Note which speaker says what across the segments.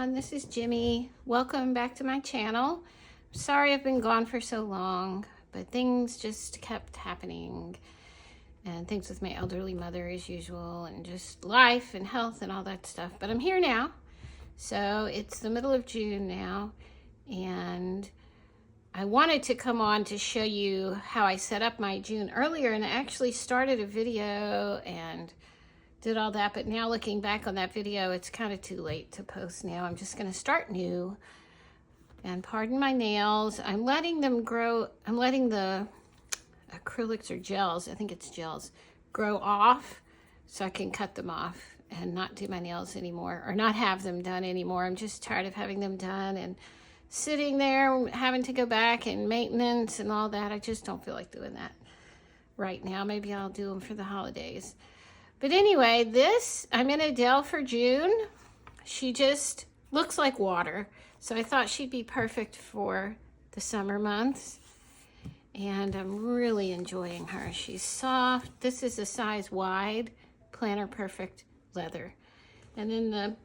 Speaker 1: everyone, this is Jimmy. Welcome back to my channel. Sorry I've been gone for so long, but things just kept happening, and things with my elderly mother as usual, and just life and health and all that stuff. But I'm here now. So it's the middle of June now, and I wanted to come on to show you how I set up my June earlier, and I actually started a video and did all that, but now looking back on that video, it's kind of too late to post now. I'm just going to start new, and pardon my nails. I'm letting them grow. I'm letting the acrylics or gels, I think it's gels, grow off so I can cut them off and not do my nails anymore, or not have them done anymore. I'm just tired of having them done and sitting there having to go back and maintenance and all that. I just don't feel like doing that right now. Maybe I'll do them for the holidays. But anyway, I'm in Adele for June. She just looks like water. So I thought she'd be perfect for the summer months. And I'm really enjoying her. She's soft. This is a size wide, planner perfect leather. And then the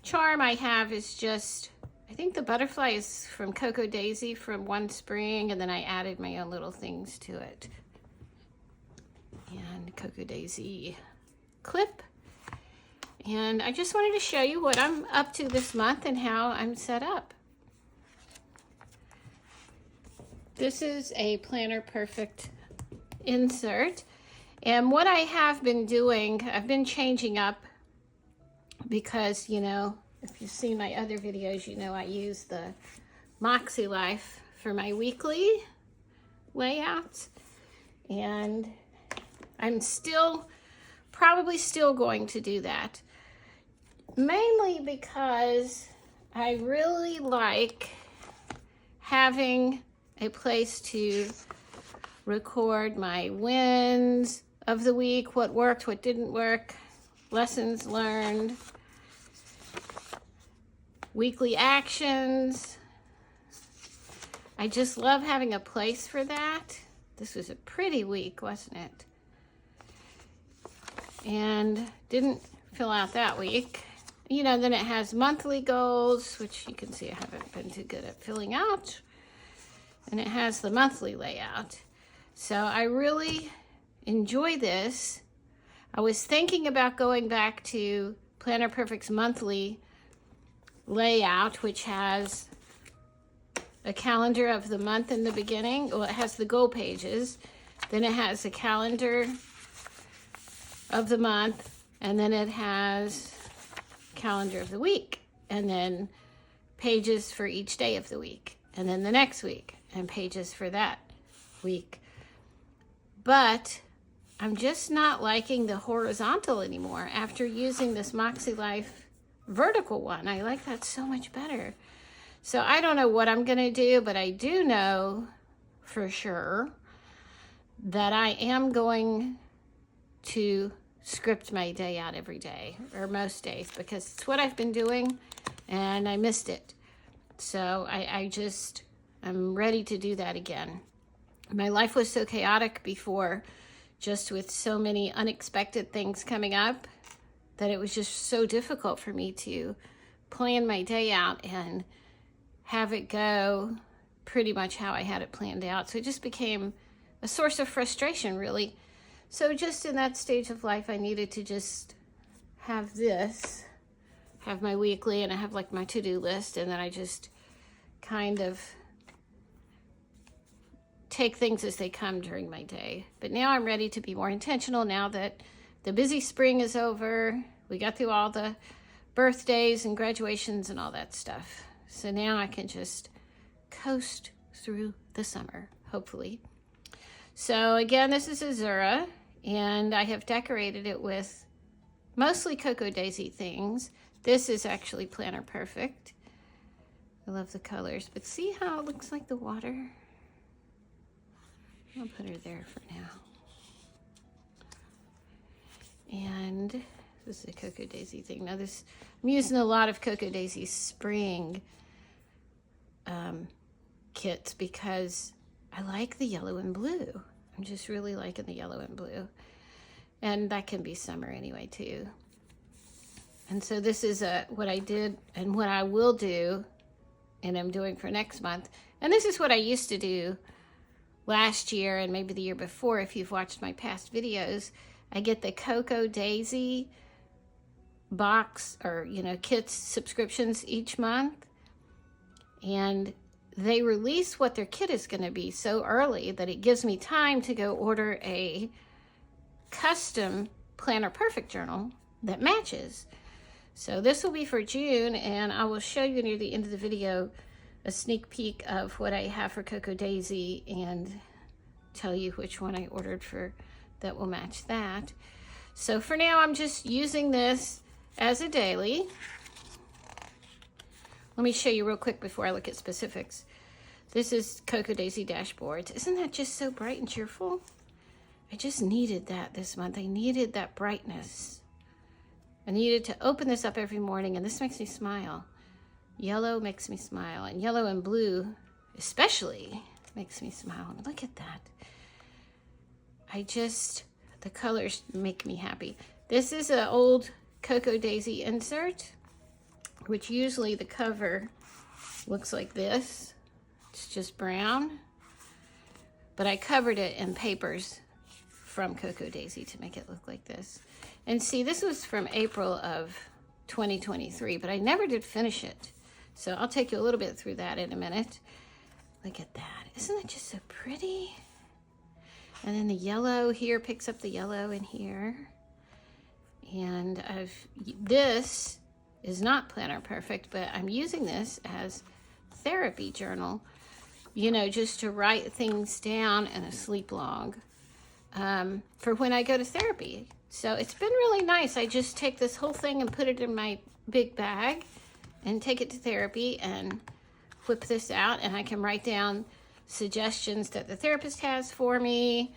Speaker 1: charm I have is just, I think the butterfly is from Cocoa Daisy from one spring, and then I added my own little things to it. And Cocoa Daisy clip. And I just wanted to show you what I'm up to this month and how I'm set up. This is a Planner Perfect insert, and what I have been doing, I've been changing up because, you know, if you've seen my other videos, you know I use the MakseLife for my weekly layouts, and I'm probably still going to do that, mainly because I really like having a place to record my wins of the week, what worked, what didn't work, lessons learned, weekly actions. I just love having a place for that. This was a pretty week, wasn't it? And didn't fill out that week. You know, then it has monthly goals, which you can see I haven't been too good at filling out. And it has the monthly layout. So I really enjoy this. I was thinking about going back to Planner Perfect's monthly layout, which has a calendar of the month in the beginning. Well, it has the goal pages. Then it has a calendar of the month, and then it has calendar of the week, and then pages for each day of the week, and then the next week, and pages for that week. But I'm just not liking the horizontal anymore after using this MakseLife vertical one. I like that so much better. So I don't know what I'm gonna do, but I do know for sure that I am going to script my day out every day, or most days, because it's what I've been doing and I missed it. So I'm ready to do that again. My life was so chaotic before, just with so many unexpected things coming up, that it was just so difficult for me to plan my day out and have it go pretty much how I had it planned out. So it just became a source of frustration, really. So just in that stage of life, I needed to just have my weekly, and I have like my to-do list, and then I just kind of take things as they come during my day. But now I'm ready to be more intentional now that the busy spring is over. We got through all the birthdays and graduations and all that stuff. So now I can just coast through the summer, hopefully. So again, this is Azura, and I have decorated it with mostly Cocoa Daisy things. This is actually Planner Perfect. I love the colors, but see how it looks like the water? I'll put her there for now. And this is a Cocoa Daisy thing. Now I'm using a lot of Cocoa Daisy spring kits because I like the yellow and blue. I'm just really liking the yellow and blue. And that can be summer anyway too. And so this is what I did and what I will do and I'm doing for next month. And this is what I used to do last year and maybe the year before. If you've watched my past videos, I get the Cocoa Daisy box or, kits subscriptions each month. And they release what their kit is going to be so early that it gives me time to go order a custom Planner Perfect journal that matches. So this will be for June, and I will show you near the end of the video a sneak peek of what I have for Cocoa Daisy and tell you which one I ordered for that will match that. So for now, I'm just using this as a daily. Let me show you real quick before I look at specifics. This is Cocoa Daisy dashboards. Isn't that just so bright and cheerful? I just needed that this month. I needed that brightness. I needed to open this up every morning, and this makes me smile. Yellow makes me smile, and yellow and blue especially makes me smile. Look at that. The colors make me happy. This is an old Cocoa Daisy insert, which usually the cover looks like this. It's just brown, but I covered it in papers from Cocoa Daisy to make it look like this. And see, this was from April of 2023, but I never did finish it. So I'll take you a little bit through that in a minute. Look at that. Isn't it just so pretty? And then the yellow here picks up the yellow in here. And this is not Planner Perfect, but I'm using this as therapy journal, just to write things down in a sleep log for when I go to therapy. So it's been really nice. I just take this whole thing and put it in my big bag and take it to therapy and whip this out, and I can write down suggestions that the therapist has for me,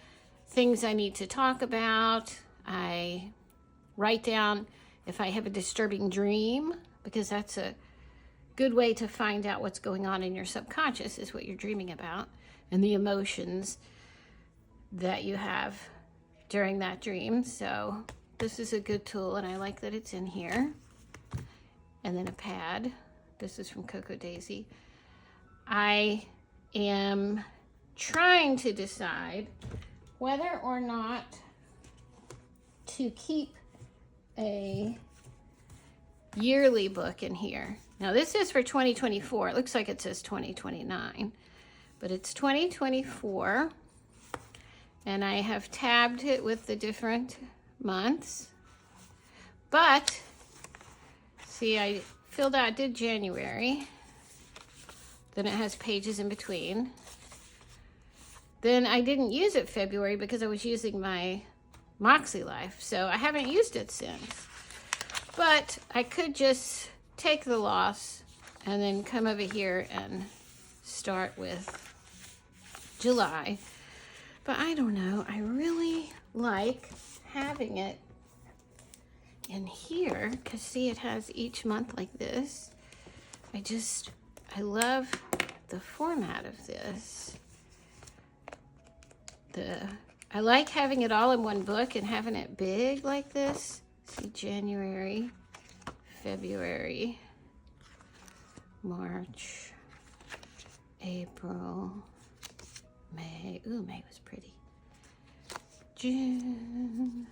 Speaker 1: things I need to talk about. I write down if I have a disturbing dream, because that's a good way to find out what's going on in your subconscious, is what you're dreaming about and the emotions that you have during that dream. So this is a good tool, and I like that it's in here. And then a pad. This is from Cocoa Daisy. I am trying to decide whether or not to keep a yearly book in here. Now this is for 2024. It looks like it says 2029, but it's 2024. And I have tabbed it with the different months. But, see, I did January. Then it has pages in between. Then I didn't use it February because I was using my MakseLife. So I haven't used it since. But I could just take the loss and then come over here and start with July. But I don't know, I really like having it in here, because see, it has each month like this. I love the format of this. I like having it all in one book and having it big like this. See, January, February, March, April, May. Ooh, May was pretty. June.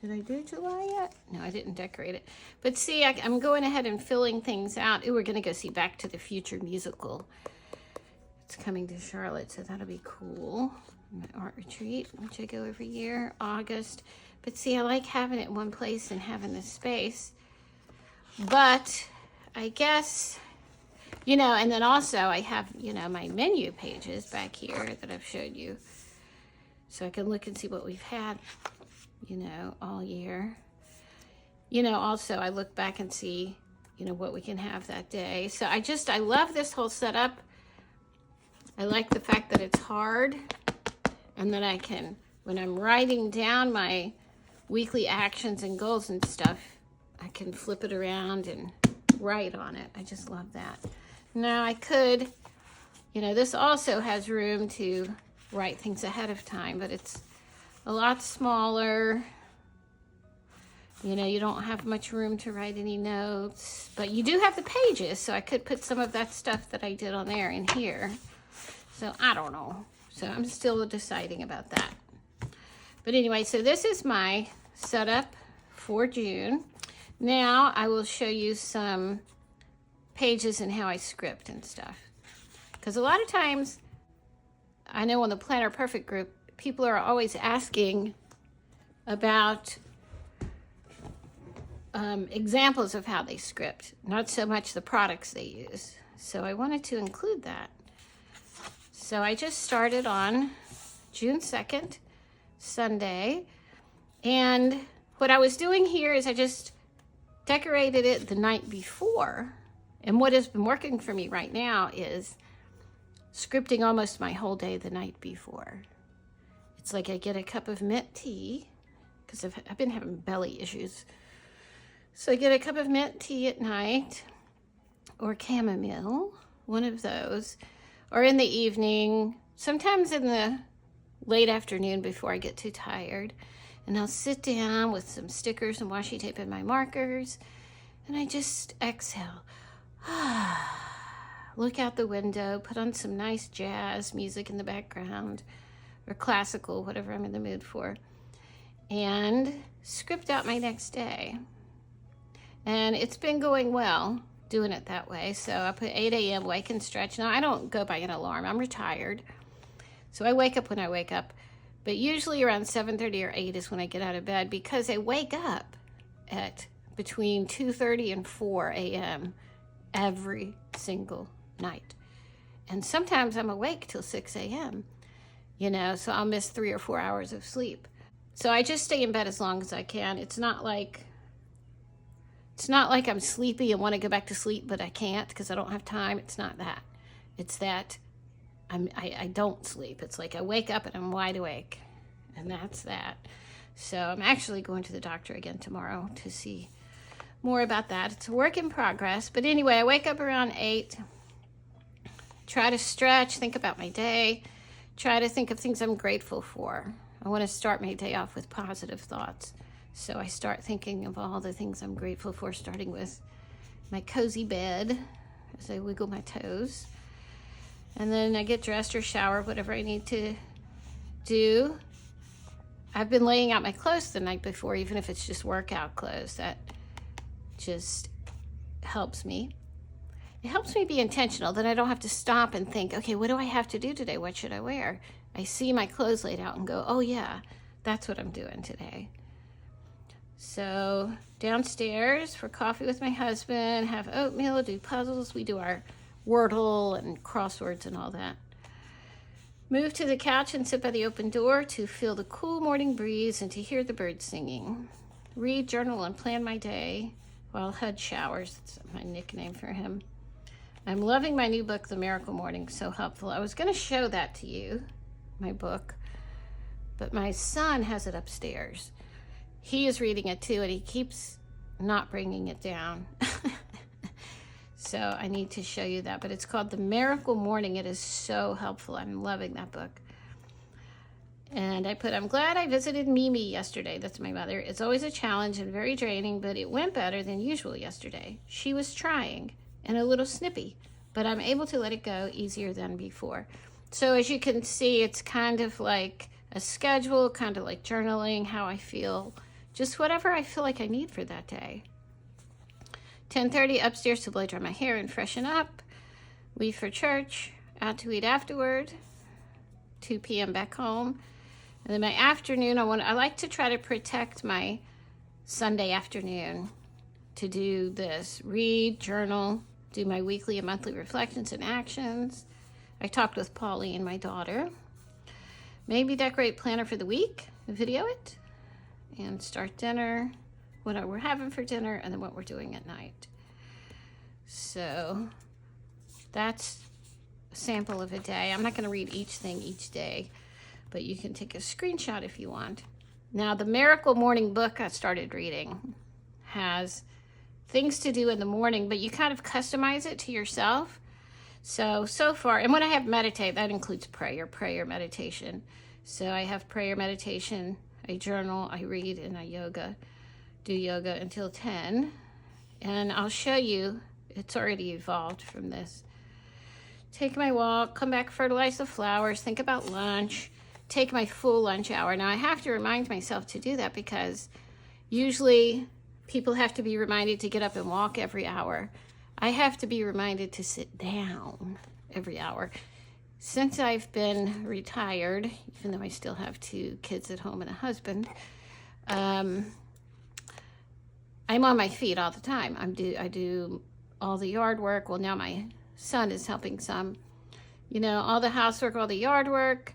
Speaker 1: Did I do July yet? No, I didn't decorate it. But see, I'm going ahead and filling things out. Ooh, we're going to go see Back to the Future musical. It's coming to Charlotte, so that'll be cool. My art retreat, which I go every year, August. But see, I like having it in one place and having the space. But I guess, and then also I have, my menu pages back here that I've showed you. So I can look and see what we've had, all year. Also I look back and see, what we can have that day. So I love this whole setup. I like the fact that it's hard and that I can, when I'm writing down my weekly actions and goals and stuff, I can flip it around and write on it. I just love that. Now I could, this also has room to write things ahead of time, but it's a lot smaller. You know, you don't have much room to write any notes, but you do have the pages, so I could put some of that stuff that I did on there in here. So I don't know. So I'm still deciding about that. But anyway, so this is my setup for June. Now I will show you some pages and how I script and stuff. Because a lot of times, I know on the Planner Perfect group, people are always asking about examples of how they script, not so much the products they use. So I wanted to include that. So I just started on June 2nd, Sunday, and what I was doing here is I just decorated it the night before. And what has been working for me right now is scripting almost my whole day the night before. It's like I get a cup of mint tea, because I've been having belly issues. So I get a cup of mint tea at night, or chamomile, one of those, or in the evening, sometimes in the late afternoon before I get too tired. And I'll sit down with some stickers and washi tape and my markers, and I just exhale. Look out the window, put on some nice jazz music in the background, or classical, whatever I'm in the mood for, and script out my next day. And it's been going well doing it that way. So I put 8 a.m. wake and stretch. Now I don't go by an alarm, I'm retired. So I wake up when I wake up, but usually around 7:30 or 8 is when I get out of bed, because I wake up at between 2:30 and 4 a.m. every single night. And sometimes I'm awake till 6 a.m., you know, so I'll miss 3 or 4 hours of sleep. So I just stay in bed as long as I can. It's not like I'm sleepy and want to go back to sleep, but I can't because I don't have time. It's not that. It's that I don't sleep. It's like I wake up and I'm wide awake, and that's that. So I'm actually going to the doctor again tomorrow to see more about that. It's a work in progress. But anyway, I wake up around 8, try to stretch, think about my day, try to think of things I'm grateful for. I want to start my day off with positive thoughts. So I start thinking of all the things I'm grateful for, starting with my cozy bed as I wiggle my toes. And then I get dressed or shower, whatever I need to do. I've been laying out my clothes the night before, even if it's just workout clothes. That just helps me. It helps me be intentional. Then I don't have to stop and think, okay, what do I have to do today? What should I wear? I see my clothes laid out and go, oh yeah, that's what I'm doing today. So downstairs for coffee with my husband, have oatmeal, do puzzles. We do our Wordle and crosswords and all that. Move to the couch and sit by the open door to feel the cool morning breeze and to hear the birds singing. Read, journal, and plan my day while Hud showers. That's my nickname for him. I'm loving my new book, The Miracle Morning, so helpful. I was going to show that to you, my book, but my son has it upstairs. He is reading it too, and he keeps not bringing it down. So I need to show you that, but it's called The Miracle Morning. It is so helpful. I'm loving that book. And I put, I'm glad I visited Mimi yesterday. That's my mother. It's always a challenge and very draining, but it went better than usual yesterday. She was trying and a little snippy, but I'm able to let it go easier than before. So as you can see, it's kind of like a schedule, kind of like journaling, how I feel, just whatever I feel like I need for that day. 10:30 upstairs to blow dry my hair and freshen up. Leave for church, out to eat afterward. 2 p.m. back home. And then my afternoon, I like to try to protect my Sunday afternoon to do this. Read, journal, do my weekly and monthly reflections and actions. I talked with Pauline, my daughter. Maybe decorate planner for the week, video it, and start dinner, what we're having for dinner, and then what we're doing at night. So that's a sample of a day. I'm not going to read each thing each day, but you can take a screenshot if you want. Now, the Miracle Morning book I started reading has things to do in the morning, but you kind of customize it to yourself. So far, and when I have meditate, that includes prayer meditation. So I have prayer meditation, I journal, I read, and I yoga. do yoga until 10. And I'll show you, it's already evolved from this. Take my walk, come back, fertilize the flowers, think about lunch, take my full lunch hour. Now I have to remind myself to do that because usually people have to be reminded to get up and walk every hour. I have to be reminded to sit down every hour. Since I've been retired, even though I still have 2 kids at home and a husband, I'm on my feet all the time. I do all the yard work. Well, now my son is helping some, all the housework, all the yard work,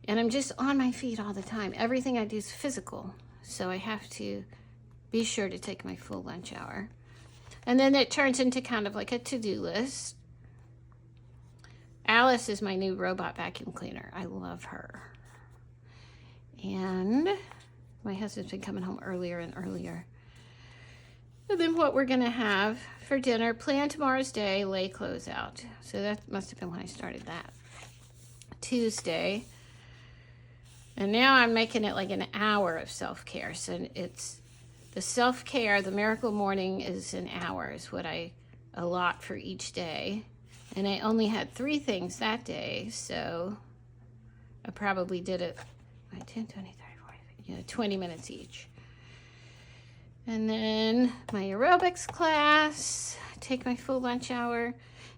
Speaker 1: and I'm just on my feet all the time. Everything I do is physical, so I have to be sure to take my full lunch hour. And then it turns into kind of like a to-do list. Alice is my new robot vacuum cleaner. I love her. And my husband's been coming home earlier and earlier. And then what we're going to have for dinner, plan tomorrow's day, lay clothes out. So that must have been when I started that. Tuesday. And now I'm making it like an hour of self-care. So it's the self-care, the miracle morning is an hour, is what I allot for each day. And I only had 3 things that day, so I probably did it 10, 20, 30, 40, 20 minutes each. And then my aerobics class, take my full lunch hour.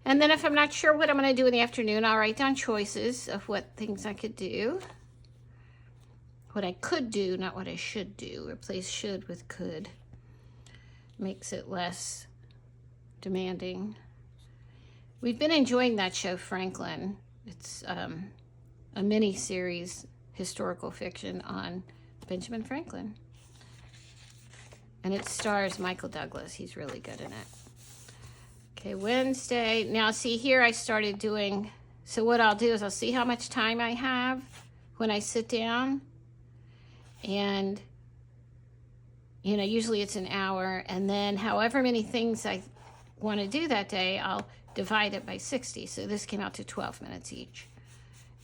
Speaker 1: And then if I'm not sure what I'm going to do in the afternoon, I'll write down choices of what things I could do. What I could do, not what I should do. Replace should with could. Makes it less demanding. We've been enjoying that show, Franklin. It's a mini-series, historical fiction on Benjamin Franklin. And it stars Michael Douglas. He's really good in it. Okay, Wednesday. Now, see, here I started doing, so what I'll do is I'll see how much time I have when I sit down. And, usually it's an hour. And then however many things I want to do that day, I'll divide it by 60. So this came out to 12 minutes each.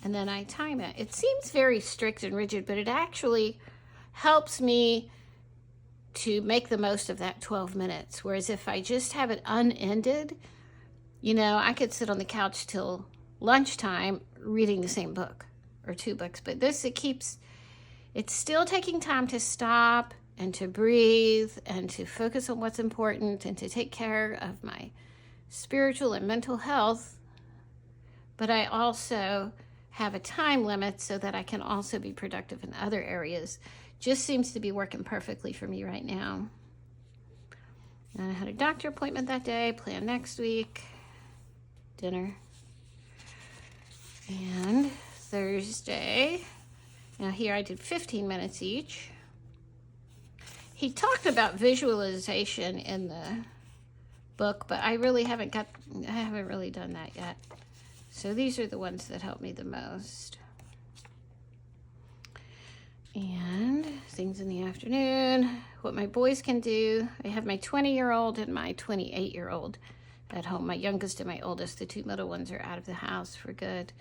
Speaker 1: And then I time it. It seems very strict and rigid, but it actually helps me to make the most of that 12 minutes. Whereas if I just have it unended, I could sit on the couch till lunchtime reading the same book or 2 books. But this, it's still taking time to stop and to breathe and to focus on what's important and to take care of my spiritual and mental health. But I also have a time limit so that I can also be productive in other areas. Just seems to be working perfectly for me right now. And I had a doctor appointment that day, plan next week, dinner. And Thursday, now here I did 15 minutes each. He talked about visualization in the book, but I haven't really done that yet. So these are the ones that help me the most. And things in the afternoon, what my boys can do. I have my 20-year-old and my 28-year-old at home. My youngest and my oldest, the 2 middle ones, are out of the house for good.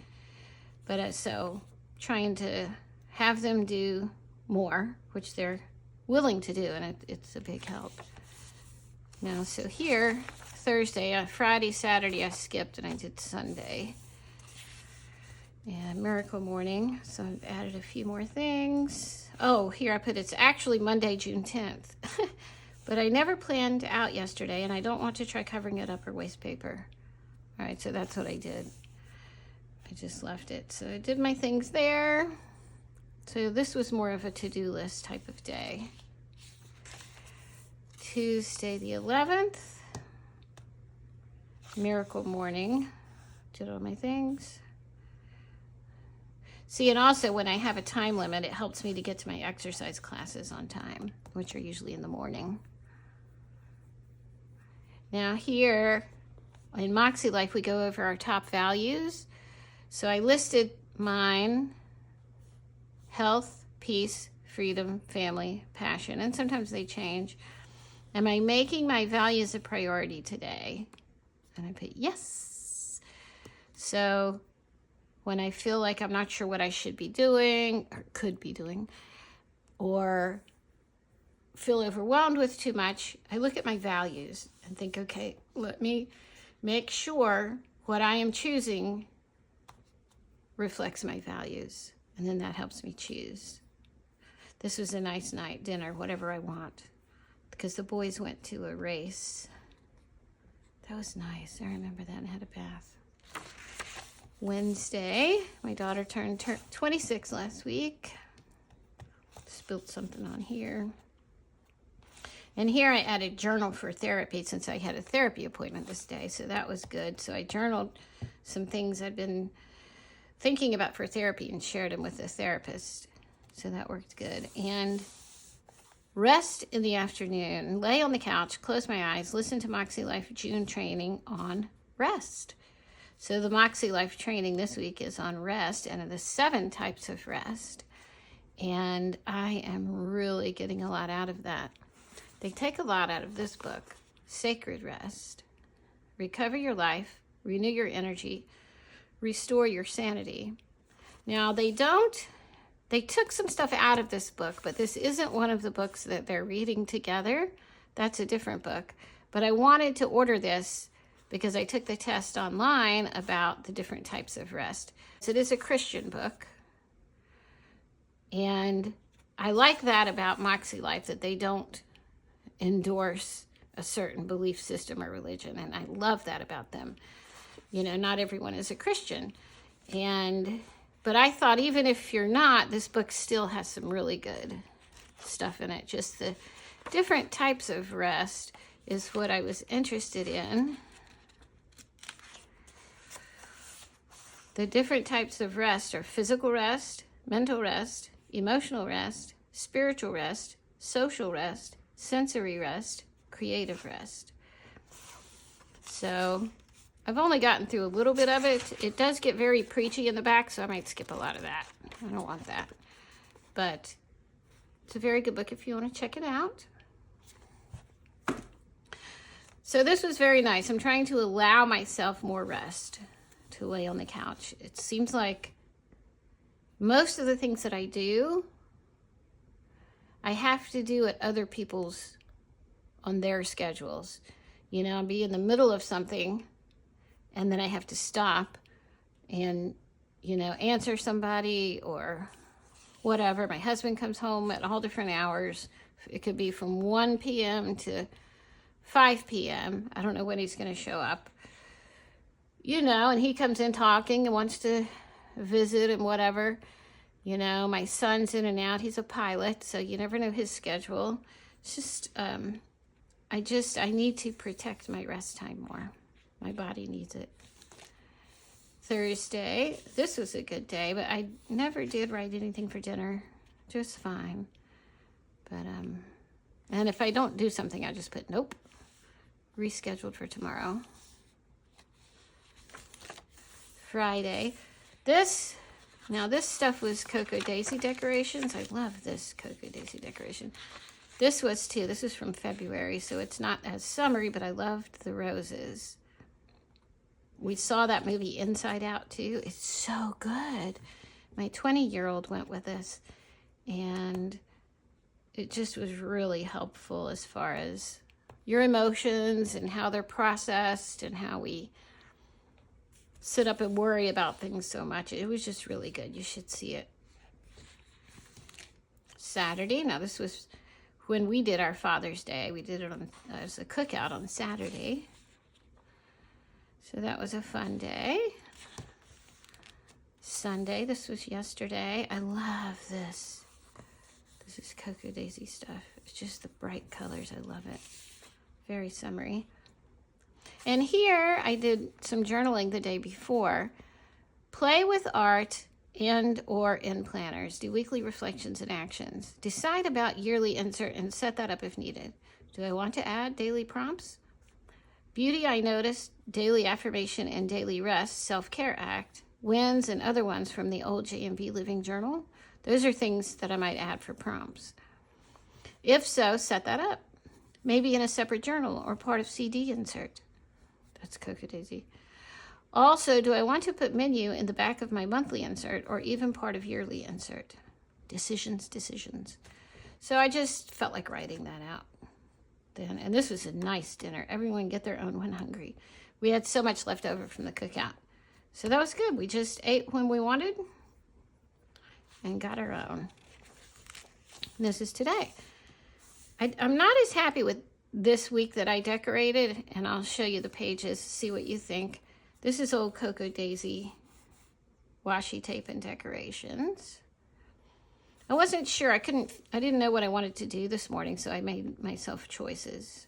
Speaker 1: But so trying to have them do more, which they're willing to do, and it's a big help. Now, so here, Thursday, Friday, Saturday, I skipped and I did Sunday. And Miracle Morning, so I've added a few more things. Oh, here I put it's actually Monday, June 10th. But I never planned out yesterday, and I don't want to try covering it up or waste paper. All right, so that's what I did. I just left it. So I did my things there. So this was more of a to-do list type of day. Tuesday the 11th, Miracle Morning. Did all my things. See, and also when I have a time limit, it helps me to get to my exercise classes on time, which are usually in the morning. Now here in MakseLife, we go over our top values. So I listed mine: health, peace, freedom, family, passion, and sometimes they change. Am I making my values a priority today? And I put yes. So when I feel like I'm not sure what I should be doing or could be doing, or feel overwhelmed with too much, I look at my values and think, okay, let me make sure what I am choosing reflects my values. And then that helps me choose. This was a nice night, dinner, whatever I want, because the boys went to a race. That was nice. I remember that and had a bath. Wednesday, my daughter turned 26 last week. Spilled something on here. And here I added journal for therapy since I had a therapy appointment this day, so that was good. So I journaled some things I'd been thinking about for therapy and shared them with the therapist. So that worked good. And rest in the afternoon, lay on the couch, close my eyes, listen to MakseLife June training on rest. So the MakseLife training this week is on rest and the 7 types of rest. And I am really getting a lot out of that. They take a lot out of this book. Sacred rest. Recover your life, renew your energy, restore your sanity. Now they took some stuff out of this book, but this isn't one of the books that they're reading together. That's a different book. But I wanted to order this because I took the test online about the different types of rest. So it is a Christian book. And I like that about MakseLife, that they don't endorse a certain belief system or religion. And I love that about them. You know, not everyone is a Christian. But I thought even if you're not, this book still has some really good stuff in it. Just the different types of rest is what I was interested in. The different types of rest are physical rest, mental rest, emotional rest, spiritual rest, social rest, sensory rest, creative rest. So I've only gotten through a little bit of it. It does get very preachy in the back, so I might skip a lot of that. I don't want that. But it's a very good book if you want to check it out. So this was very nice. I'm trying to allow myself more rest, to lay on the couch. It seems like most of the things that I do, I have to do at other people's, on their schedules. You know, I'll be in the middle of something and then I have to stop and, you know, answer somebody or whatever. My husband comes home at all different hours. It could be from 1 p.m. to 5 p.m. I don't know when he's going to show up. You know, and he comes in talking and wants to visit and whatever. You know, my son's in and out. He's a pilot, so you never know his schedule. It's just, I need to protect my rest time more. My body needs it. Thursday, this was a good day, but I never did write anything for dinner. Just fine. But, and if I don't do something, I just put nope. Rescheduled for tomorrow. Friday. This stuff was Cocoa Daisy decorations. I love this Cocoa Daisy decoration. This was too. This is from February, so it's not as summery, but I loved the roses. We saw that movie Inside Out too. It's so good. My 20-year-old went with us, and it just was really helpful as far as your emotions and how they're processed and how we sit up and worry about things so much. It was just really good. You should see it. Saturday. Now this was when we did our Father's Day. We did it on as a cookout on Saturday. So that was a fun day. Sunday. This was yesterday. I love this. This is Cocoa Daisy stuff. It's just the bright colors. I love it. Very summery. And here I did some journaling the day before. Play with art and or in planners. Do weekly reflections and actions. Decide about yearly insert and set that up if needed. Do I want to add daily prompts? Beauty I noticed, daily affirmation and daily rest, self-care act, wins and other ones from the old J&B Living Journal. Those are things that I might add for prompts. If so, set that up. Maybe in a separate journal or part of CD insert. That's Cocoa Daisy. Also, do I want to put menu in the back of my monthly insert or even part of yearly insert? Decisions. So I just felt like writing that out then. And this was a nice dinner. Everyone get their own when hungry. We had so much left over from the cookout. So that was good. We just ate when we wanted and got our own. And this is today. I'm not as happy with this week that I decorated, and I'll show you the pages, see what you think. This is old Cocoa Daisy washi tape and decorations. I wasn't sure. I didn't know what I wanted to do this morning, so I made myself choices.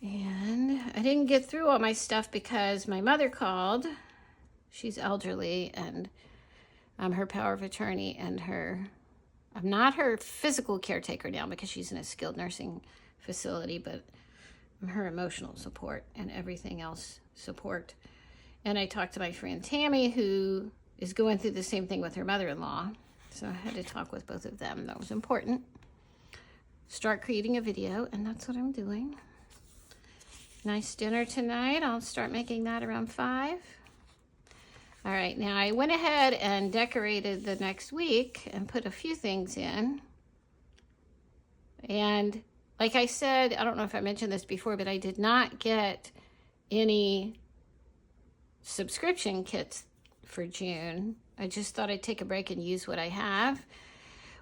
Speaker 1: And I didn't get through all my stuff because my mother called. She's elderly, and I'm her power of attorney, and I'm not her physical caretaker now because she's in a skilled nursing facility, but I'm her emotional support and everything else support. And I talked to my friend Tammy, who is going through the same thing with her mother-in-law. So I had to talk with both of them. That was important. Start creating a video, and that's what I'm doing. Nice dinner tonight. I'll start making that around 5. All right, now I went ahead and decorated the next week and put a few things in. And like I said, I don't know if I mentioned this before, but I did not get any subscription kits for June. I just thought I'd take a break and use what I have,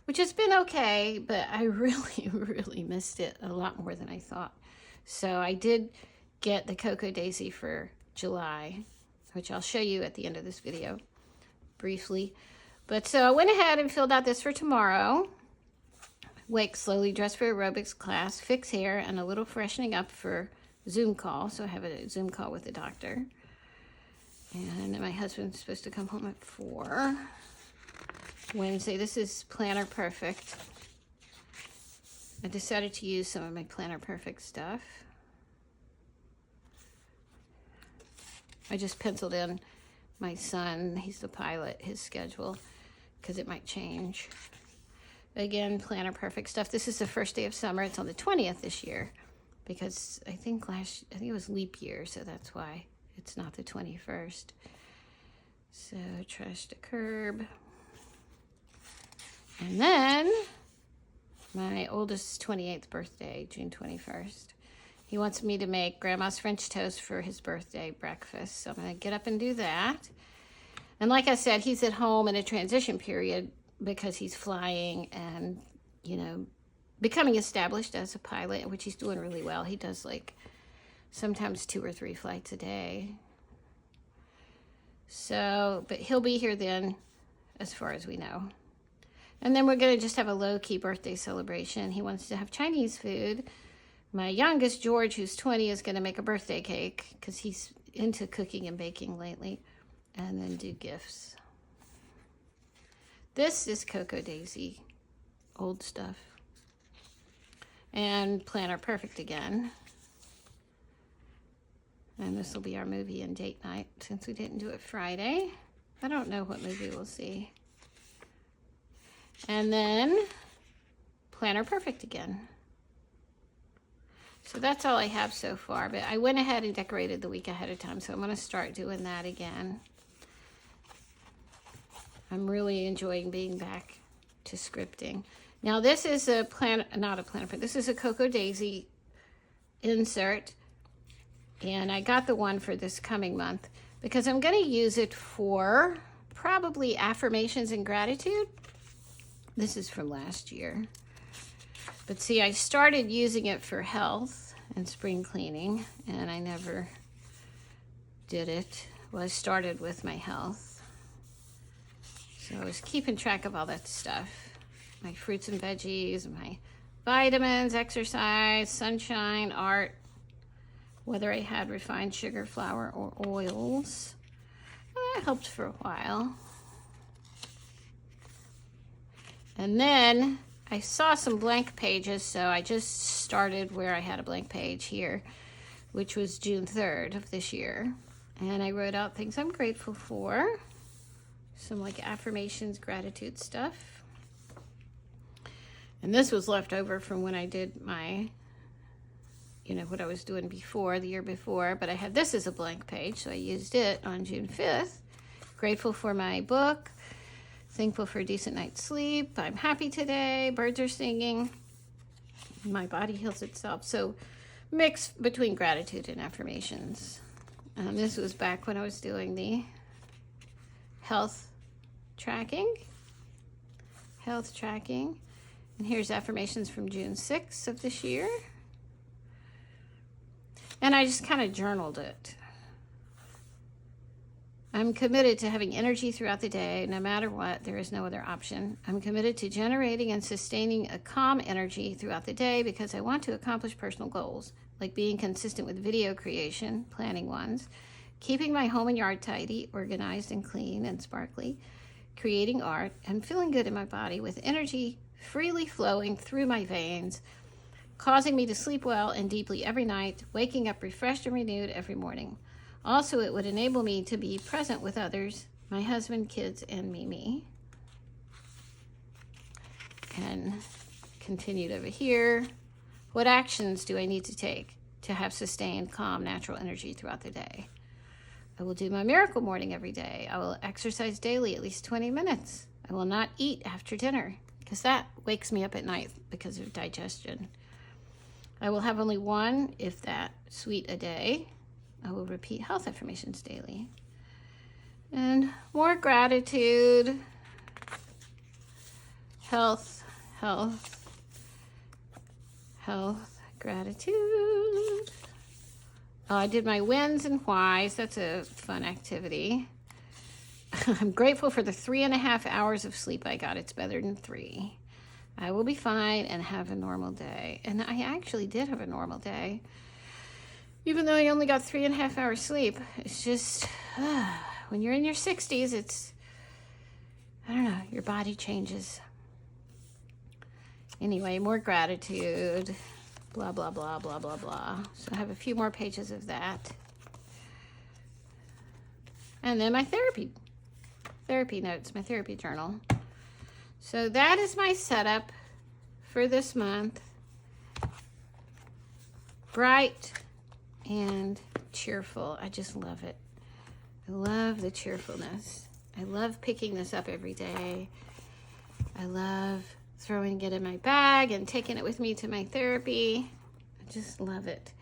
Speaker 1: which has been okay, but I really, really missed it a lot more than I thought. So I did get the Cocoa Daisy for July, which I'll show you at the end of this video briefly. But so I went ahead and filled out this for tomorrow. Wake slowly, dress for aerobics class, fix hair, and a little freshening up for Zoom call. So I have a Zoom call with the doctor. And my husband's supposed to come home at 4. Wednesday, this is Planner Perfect. I decided to use some of my Planner Perfect stuff. I just penciled in my son, he's the pilot, his schedule, because it might change. Again, Planner Perfect stuff. This is the first day of summer. It's on the 20th this year, because I think it was leap year, so that's why it's not the 21st. So trash to curb. And then my oldest 28th birthday, June 21st. He wants me to make Grandma's French toast for his birthday breakfast. So I'm going to get up and do that. And like I said, he's at home in a transition period because he's flying and, you know, becoming established as a pilot, which he's doing really well. He does like sometimes 2 or 3 flights a day. So, but he'll be here then, as far as we know. And then we're going to just have a low-key birthday celebration. He wants to have Chinese food. My youngest, George, who's 20, is going to make a birthday cake because he's into cooking and baking lately. And then do gifts. This is Cocoa Daisy, old stuff. And Planner Perfect again. And this will be our movie and date night since we didn't do it Friday. I don't know what movie we'll see. And then Planner Perfect again. So that's all I have so far, but I went ahead and decorated the week ahead of time, so I'm going to start doing that again. I'm really enjoying being back to scripting. Now this is a not a planner, but this is a Cocoa Daisy insert, and I got the one for this coming month because I'm going to use it for probably affirmations and gratitude. This is from last year. But see, I started using it for health and spring cleaning, and I never did it. Well, I started with my health. So I was keeping track of all that stuff. My fruits and veggies, my vitamins, exercise, sunshine, art, whether I had refined sugar, flour, or oils. That helped for a while. And then I saw some blank pages, so I just started where I had a blank page here, which was June 3rd of this year. And I wrote out things I'm grateful for, some like affirmations, gratitude stuff. And this was left over from when I did my, you know, what I was doing before, the year before, but I had this as a blank page, so I used it on June 5th. Grateful for my book. thankful for a decent night's sleep. I'm happy today. Birds are singing. My body heals itself. So mix between gratitude and affirmations. This was back when I was doing the health tracking. And here's affirmations from June 6th of this year. And I just kind of journaled it. I'm committed to having energy throughout the day. No matter what, there is no other option. I'm committed to generating and sustaining a calm energy throughout the day because I want to accomplish personal goals, like being consistent with video creation, planning ones, keeping my home and yard tidy, organized and clean and sparkly, creating art, and feeling good in my body with energy freely flowing through my veins, causing me to sleep well and deeply every night, waking up refreshed and renewed every morning. Also, it would enable me to be present with others, my husband, kids, and Mimi. And continued over here. What actions do I need to take to have sustained, calm, natural energy throughout the day? I will do my miracle morning every day. I will exercise daily at least 20 minutes. I will not eat after dinner because that wakes me up at night because of digestion. I will have only one, if that, sweet a day. I will repeat health affirmations daily. And more gratitude. Health, gratitude. I did my whens and whys. That's a fun activity. I'm grateful for the 3.5 hours of sleep I got. It's better than 3. I will be fine and have a normal day. And I actually did have a normal day. Even though I only got 3.5 hours sleep, it's just, when you're in your 60s, it's, I don't know, your body changes. Anyway, more gratitude, blah, blah, blah, blah, blah, blah. So I have a few more pages of that. And then my therapy notes, my therapy journal. So that is my setup for this month. Bright and cheerful. I just love it. I love the cheerfulness. I love picking this up every day. I love throwing it in my bag and taking it with me to my therapy. I just love it.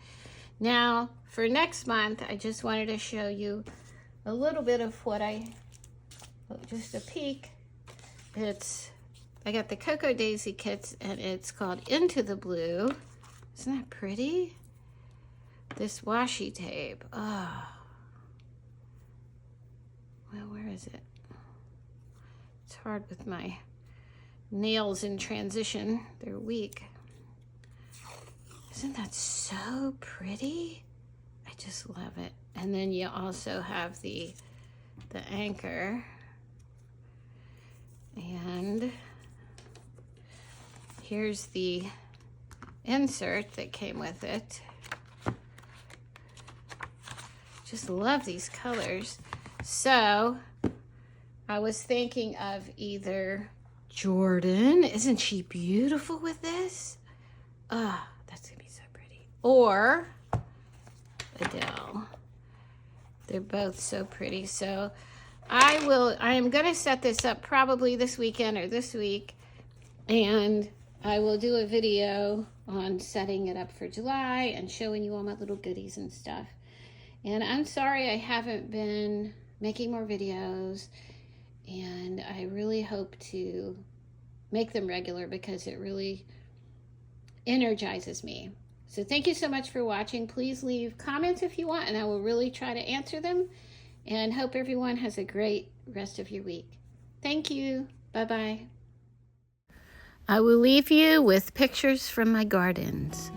Speaker 1: Now, for next month, I just wanted to show you a little bit of what just a peek. I got the Cocoa Daisy kits, and it's called Into the Blue. Isn't that pretty? This washi tape. Oh. Well, where is it? It's hard with my nails in transition. They're weak. Isn't that so pretty? I just love it. And then you also have the anchor. And here's the insert that came with it. Just love these colors. So I was thinking of either Jordan. Isn't she beautiful with this? Oh, that's gonna be so pretty. Or Adele. They're both so pretty. So I am gonna set this up probably this weekend or this week, and I will do a video on setting it up for July and showing you all my little goodies and stuff. And I'm sorry I haven't been making more videos, and I really hope to make them regular because it really energizes me. So thank you so much for watching. Please leave comments if you want, and I will really try to answer them. And hope everyone has a great rest of your week. Thank you. Bye-bye. I will leave you with pictures from my gardens.